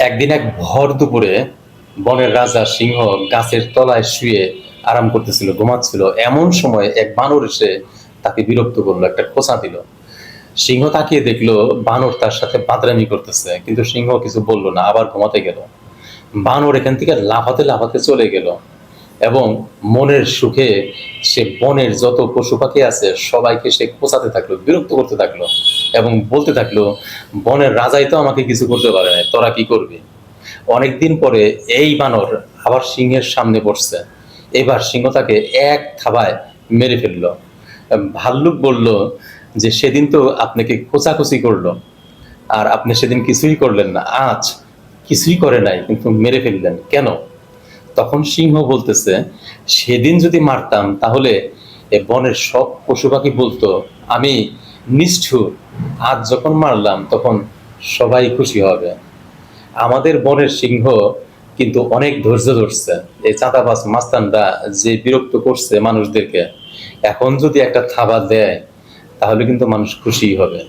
একদিন এক ভর দুপুরে বনের রাজা সিংহ গাছের তলায় শুয়ে আরাম করতেছিল, ঘুমাচ্ছিল। এমন সময় এক বানর এসে তাকে বিরক্ত করলো, একটা খোঁচা দিল। সিংহ তাকিয়ে দেখলো বানর তার সাথে বাদরামি করতেছে, কিন্তু সিংহ কিছু বললো না, আবার ঘুমাতে গেল। বানর এখান থেকে লাফাতে লাফাতে চলে গেল এবং মনের সুখে সে বনের যত পশু পাখি আছে সবাইকে সে খোঁচাতে থাকলো, বিরক্ত করতে থাকলো এবং বলতে থাকলো, বনের রাজাই তো আমাকে কিছু করতে পারে না, তোরা কি করবি? অনেকদিন পরে এই বানর আবার সিংহের সামনে বসছে। এবার সিংহ তাকে এক থাবায় মেরে ফেললো। ভাল্লুক বলল যে সেদিন তো আপনাকে খোঁচাখুচি করলো, আর আপনি সেদিন কিছুই করলেন না, আজ কিছুই করে নাই কিন্তু মেরে ফেললেন কেন? তখন সিংহ বলতেছে, সেদিন যদি মারতাম তাহলে এ বনের সব পশু পাখি বলতো আমি নিষ্ঠুর, আজ যখন মারলাম তখন সবাই খুশি হবে। আমাদের বনের সিংহ কিন্তু অনেক ধৈর্য ধরছে। এই চাঁদাবাজ মাস্তানরা যে বিরক্ত করছে মানুষদেরকে, এখন যদি একটা থাবা দেয় তাহলে কিন্তু মানুষ খুশি হবে।